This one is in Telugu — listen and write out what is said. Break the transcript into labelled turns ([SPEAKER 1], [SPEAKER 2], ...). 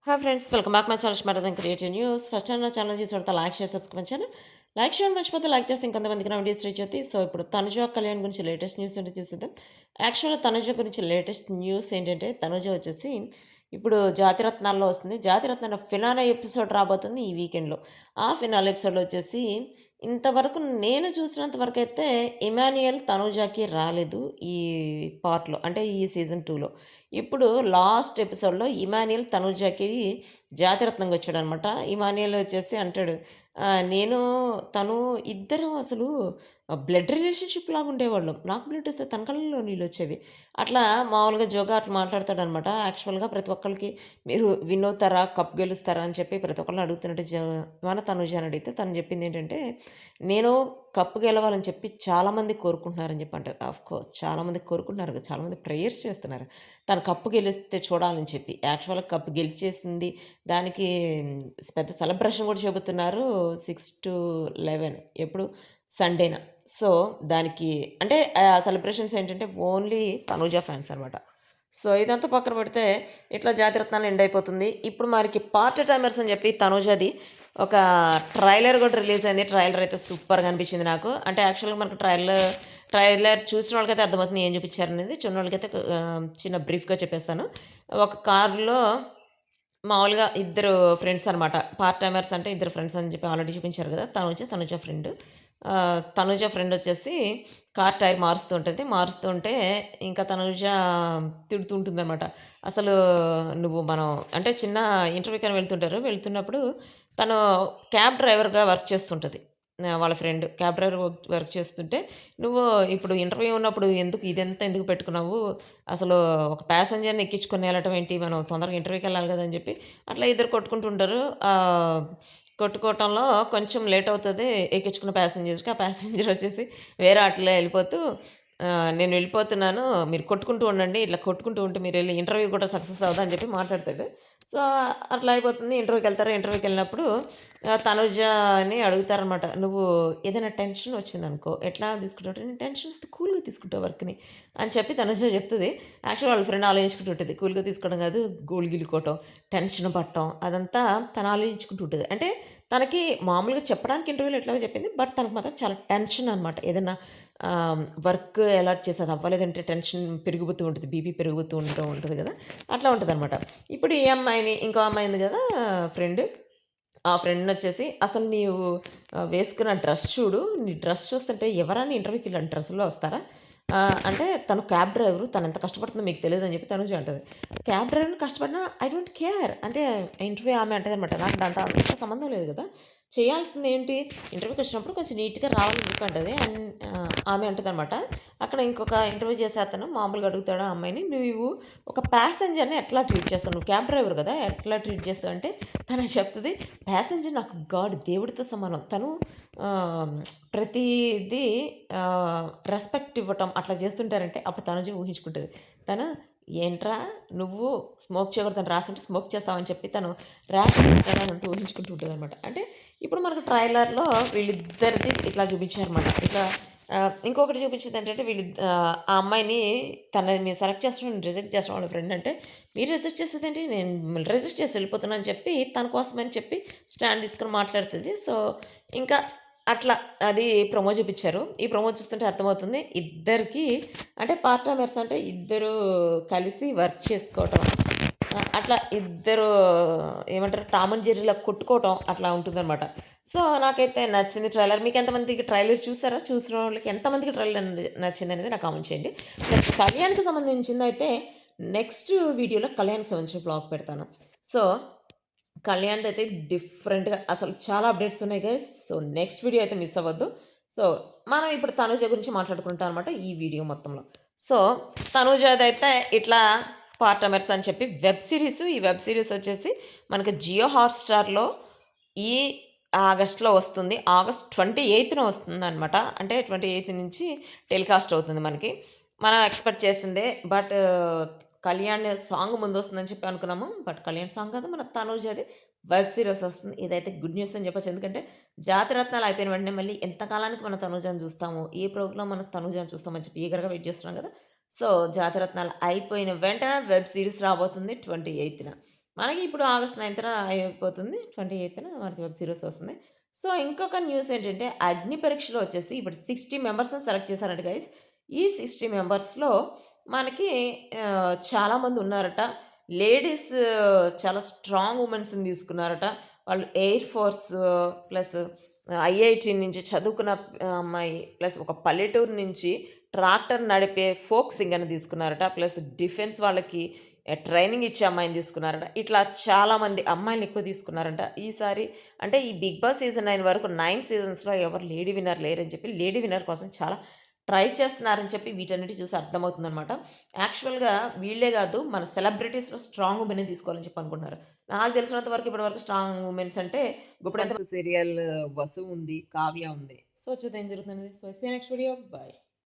[SPEAKER 1] Hi friends, welcome back my channel smart creative news. First time నా ఛానల్ చూసి లైక్ షేర్ సబ్స్క్రైబ్ చేయండి. లైక్ చేయడం మర్చిపోతే లైక్ చేస్తే ఇంకొంతమందికి నా వీడియోస్ రీచ్ అవుతాయి. సో ఇప్పుడు తనుజ కళ్యాణ్ గురించి లేటెస్ట్ న్యూస్ ఏంటో చూసేద్దాం. యాక్చువల్గా తనుజ గురించి లేటెస్ట్ న్యూస్ ఏంటంటే తనుజ వచ్చేసి ఇప్పుడు జాతిరత్నాల్లో వస్తుంది. జాతిరత్నాల ఫినాలే ఎపిసోడ్ రాబోతుంది ఈ వీకెండ్లో. ఆ ఫినాలే ఎపిసోడ్లో వచ్చేసి ఇంతవరకు నేను చూసినంత వరకు అయితే ఇమాన్యుయల్ తనుజాకి రాలేదు ఈ పార్ట్లో, అంటే ఈ సీజన్ 2లో. ఇప్పుడు లాస్ట్ ఎపిసోడ్లో ఇమాన్యుయల్ తనుజాకి జాతిరత్నంగా వచ్చాడనమాట. ఇమాన్యుయల్ వచ్చేసి అంటాడు, నేను తను ఇద్దరం అసలు బ్లడ్ రిలేషన్షిప్ లాగా ఉండేవాళ్ళం. నాకు బ్లడ్ వస్తే తన కళ్ళలో నీళ్ళు వచ్చేవి. అట్లా మామూలుగా జోగా అట్లా మాట్లాడతాడనమాట. యాక్చువల్గా ప్రతి ఒక్కరికి మీరు విన్ అవుతారా, కప్ గెలుస్తారా అని చెప్పి ప్రతి ఒక్కరిని అడుగుతున్నట్టు మన తనుజ అని అడిగితే తను చెప్పింది ఏంటంటే, నేను కప్పు గెలవాలని చెప్పి చాలామంది కోరుకుంటున్నారని చెప్పి అంటారు. కోర్స్ చాలామంది కోరుకుంటున్నారు కదా, చాలామంది ప్రేయర్స్ చేస్తున్నారు తను కప్పు గెలిస్తే చూడాలని చెప్పి. యాక్చువల్గా కప్పు గెలిచేసింది, దానికి పెద్ద సెలబ్రేషన్ కూడా చెబుతున్నారు 6-11 ఎప్పుడు సండేన. సో దానికి అంటే సెలబ్రేషన్స్ ఏంటంటే ఓన్లీ తనూజ ఫ్యాన్స్ అనమాట. సో ఇదంతా పక్కన పెడితే ఇట్లా జాతిరత్నాలు ఎండ్ అయిపోతుంది. ఇప్పుడు మనకి పార్ట్ టైమర్స్ అని చెప్పి తనూజది ఒక ట్రైలర్ కూడా రిలీజ్ అయింది. ట్రైలర్ అయితే సూపర్గా అనిపించింది నాకు. అంటే యాక్చువల్గా మనకు ట్రైలర్ చూసిన వాళ్ళకైతే అర్థమవుతుంది ఏం చూపించారనేది. చిన్న వాళ్ళకైతే చిన్న బ్రీఫ్గా చెప్పేస్తాను. ఒక కారులో మామూలుగా ఇద్దరు ఫ్రెండ్స్ అనమాట. పార్ట్ టైమర్స్ అంటే ఇద్దరు ఫ్రెండ్స్ అని చెప్పి ఆల్రెడీ చూపించారు కదా. తనుజ ఫ్రెండ్. తనుజ ఫ్రెండ్ వచ్చేసి కార్ టైర్ మారుస్తూ ఉంటుంది. మారుస్తుంటే ఇంకా తనుజ తిడుతూ ఉంటుందన్నమాట. అసలు నువ్వు మనం అంటే చిన్న ఇంటర్వ్యూకని వెళ్తుంటారు. వెళ్తున్నప్పుడు తను క్యాబ్ డ్రైవర్గా వర్క్ చేస్తుంటుంది. వాళ్ళ ఫ్రెండ్ క్యాబ్ డ్రైవర్ వర్క్ చేస్తుంటే, నువ్వు ఇప్పుడు ఇంటర్వ్యూ ఉన్నప్పుడు ఇదంతా ఎందుకు పెట్టుకున్నావు, అసలు ఒక ప్యాసింజర్ని ఎక్కించుకొని వెళ్ళటం ఏంటి, మనం తొందరగా ఇంటర్వ్యూకి వెళ్ళాలి కదా అని చెప్పి అట్లా ఇద్దరు కొట్టుకుంటుంటారు. కొట్టుకోవటంలో కొంచెం లేట్ అవుతుంది ఎక్కించుకున్న ప్యాసింజర్స్కి. ఆ ప్యాసింజర్ వచ్చేసి వేరే ఆటోలో వెళ్ళిపోతూ, నేను వెళ్ళిపోతున్నాను, మీరు కొట్టుకుంటూ ఉండండి, ఇట్లా కొట్టుకుంటూ ఉంటే మీరు వెళ్ళి ఇంటర్వ్యూ కూడా సక్సెస్ అవుదా అని చెప్పి మాట్లాడతాడు. సో అట్లా అయిపోతుంది. ఇంటర్వ్యూకి వెళ్తారు. ఇంటర్వ్యూకి వెళ్ళినప్పుడు తనుజని అడుగుతారనమాట, నువ్వు ఏదైనా టెన్షన్ వచ్చిందనుకో ఎట్లా తీసుకుంటావు, నేను టెన్షన్ వస్తే కూల్గా తీసుకుంటావు వర్క్ని అని చెప్పి తనుజ చెప్తుంది. యాక్చువల్ వాళ్ళ ఫ్రెండ్ ఆలోచించుకుంటూ ఉంటుంది. కూల్గా తీసుకోవడం కాదు, గోల్ గిలుకోవటం, టెన్షన్ పట్టడం, అదంతా తను ఆలోచించుకుంటూ ఉంటుంది. అంటే తనకి మామూలుగా చెప్పడానికి ఇంటర్వ్యూలో ఎట్లాగో చెప్పింది, బట్ తనకు మాత్రం చాలా టెన్షన్ అనమాట. ఏదైనా వర్క్ అలాట్ చేసి అది అవ్వలేదంటే టెన్షన్ పెరిగిపోతూ ఉంటుంది, బీపీ పెరిగిపోతూ ఉంటుంది కదా, అట్లా ఉంటుంది అనమాట. ఇప్పుడు ఈ అమ్మాయిని, ఇంకో అమ్మాయి ఉంది కదా ఫ్రెండ్, ఆ ఫ్రెండ్ వచ్చేసి, అసలు నీవు వేసుకున్న డ్రెస్ చూడు, నీ డ్రెస్ చూస్తుంటే ఎవరైనా ఇంటర్వ్యూకి ఇలాంటి డ్రెస్సుల్లో వస్తారా, అంటే తను క్యాబ్ డ్రైవరు, తను ఎంత కష్టపడుతుందో మీకు తెలియదు అని చెప్పి తనుజ అంటుంది. క్యాబ్ డ్రైవర్ని కష్టపడినా ఐ డోంట్ కేర్ అంటే ఇంటర్వ్యూ ఆమె అంటది అనమాట. నాకు దాంతో అంత సంబంధం లేదు కదా, చేయాల్సింది ఏంటి, ఇంటర్వ్యూకి వచ్చినప్పుడు కొంచెం నీట్గా రావాలని చెప్పి అంటది. అండ్ ఆమె అంటుంది అనమాట. అక్కడ ఇంకొక ఇంటర్వ్యూ చేసే అతను మామూలుగా అడుగుతాడు ఆ అమ్మాయిని, నువ్వు ఒక ప్యాసింజర్ని ఎట్లా ట్రీట్ చేస్తావు, నువ్వు క్యాబ్ డ్రైవర్ కదా ఎట్లా ట్రీట్ చేస్తావు అంటే తను చెప్తుంది, ప్యాసింజర్ నాకు గాడ్, దేవుడితో సమానం, తను ప్రతిదీ రెస్పెక్ట్ ఇవ్వటం అట్లా చేస్తుంటారంటే అప్పుడు తనుజ ఊహించుకుంటుంది. తను ఏంట్రా నువ్వు స్మోక్ చేయకూడదని రాసుంటే స్మోక్ చేస్తావని చెప్పి తను ర్యాష్ అంతా ఊహించుకుంటూ ఉంటుంది అనమాట. అంటే ఇప్పుడు మనకు ట్రైలర్లో వీళ్ళిద్దరిది ఇట్లా చూపించారనమాట. ఇట్లా ఇంకొకటి చూపించింది ఏంటంటే ఆ అమ్మాయిని తనని మీరు సెలెక్ట్ చేస్తున్నాం, నేను రిజెక్ట్ చేస్తాం వాళ్ళ ఫ్రెండ్ అంటే, మీరు రిజెక్ట్ చేసేదేంటి, నేను మిమ్మల్ని రిజెక్ట్ చేసి వెళ్ళిపోతున్నా అని చెప్పి తన కోసమని చెప్పి స్టాండ్ తీసుకొని మాట్లాడుతుంది. సో ఇంకా అట్లా అది ప్రొమో చూపించారు. ఈ ప్రొమో చూస్తుంటే అర్థమవుతుంది ఇద్దరికి అంటే పార్ట్ టైమర్స్ అంటే ఇద్దరు కలిసి వర్క్ చేసుకోవటం, అట్లా ఇద్దరు ఏమంటారు టామ్ అండ్ జెర్రీలా కొట్టుకోవటం అట్లా ఉంటుందన్నమాట. సో నాకైతే నచ్చింది ట్రైలర్. మీకు ఎంతమందికి ట్రైలర్స్ చూసారా, చూసిన వాళ్ళకి ఎంతమందికి ట్రైలర్ నచ్చింది అనేది నాకు కామెంట్ చేయండి. నెక్స్ట్ కళ్యాణ్కి సంబంధించింది అయితే నెక్స్ట్ వీడియోలో కళ్యాణ్కి సంబంధించిన బ్లాగ్ పెడతాను. సో కళ్యాణ్ అయితే డిఫరెంట్గా అసలు చాలా అప్డేట్స్ ఉన్నాయి గైస్. సో నెక్స్ట్ వీడియో అయితే మిస్ అవ్వద్దు. సో మనం ఇప్పుడు తనుజ గురించి మాట్లాడుకుంటాం అనమాట ఈ వీడియో మొత్తంలో. సో తనుజది అయితే ఇట్లా పార్టమర్స్ అని చెప్పి వెబ్ సిరీస్, ఈ వెబ్ సిరీస్ వచ్చేసి మనకి జియో హాట్స్టార్లో ఈ ఆగస్ట్లో వస్తుంది. ఆగస్ట్ 28న వస్తుంది అనమాట. అంటే 28 నుంచి టెలికాస్ట్ అవుతుంది మనకి. మనం ఎక్స్పెక్ట్ చేసిందే. బట్ కళ్యాణ్ సాంగ్ ముందు వస్తుందని చెప్పి అనుకున్నాము. బట్ కళ్యాణ్ సాంగ్ కాదు, మన తనూజది వెబ్ సిరీస్ వస్తుంది. ఇదైతే గుడ్ న్యూస్ అని చెప్పొచ్చు. ఎందుకంటే జాతిరత్నాలు అయిపోయిన వెంటనే మళ్ళీ ఎంతకాలానికి మన తనూజని చూస్తాము, ఏ ప్రోగ్రామ్ మన తనూజని చూస్తామని చెప్పి ఈగర్గా వెయిట్ చేస్తున్నాం కదా. సో జాతిరత్నాలు అయిపోయిన వెంటనే వెబ్ సిరీస్ రాబోతుంది 28న. మనకి ఇప్పుడు ఆగస్ట్ 9థ్‌న అయిపోతుంది. 28థ్‌న మనకి వెబ్ సీరీస్ వస్తుంది. సో, ఇంకొక న్యూస్ ఏంటంటే, అగ్ని పరీక్షలో వచ్చేసి ఇప్పుడు 60 మెంబర్స్‌ని సెలెక్ట్ చేశారంట గైస్. ఈ 60 మెంబర్స్‌లో మనకి చాలామంది ఉన్నారట. లేడీస్ చాలా స్ట్రాంగ్ వుమెన్స్‌ని తీసుకున్నారట. వాళ్ళు ఎయిర్ ఫోర్స్ ప్లస్ ఐఐటీ నుంచి చదువుకున్న అమ్మాయి, ప్లస్ ఒక పల్లెటూరు నుంచి ట్రాక్టర్ నడిపే ఫోక్ సింగర్‌ని తీసుకున్నారట. ప్లస్ డిఫెన్స్ వాళ్ళకి ట్రైనింగ్ ఇచ్చే అమ్మాయిని తీసుకున్నారట. ఇట్లా చాలామంది అమ్మాయిల్ని ఎక్కువ తీసుకున్నారంట. ఈసారి అంటే ఈ 'బిగ్ బాస్' సీజన్ 9 వరకు 9 సీజన్స్‌లో ఎవరు లేడీ విన్నర్ లేరని చెప్పి, లేడీ విన్నర్ కోసం చాలా ట్రై చేస్తున్నారని చెప్పి వీటన్నిటి చూసి అర్థమవుతుందనమాట. యాక్చువల్‌గా వీళ్ళే గాదు, మన సెలబ్రిటీస్‌లో స్ట్రాంగ్ వుమెన్‌ని తీసుకోవాలని చెప్పి అనుకుంటున్నారు. నాకు తెలిసినంత వరకు ఇప్పటివరకు స్ట్రాంగ్ వుమెన్స్ అంటే 'గుప్పడంత' సీరియల్ 'వసు' ఉంది, 'కావ్య' ఉంది. సో, చూద్దాం ఏం జరుగుతుందనేది. So, see you next video. By.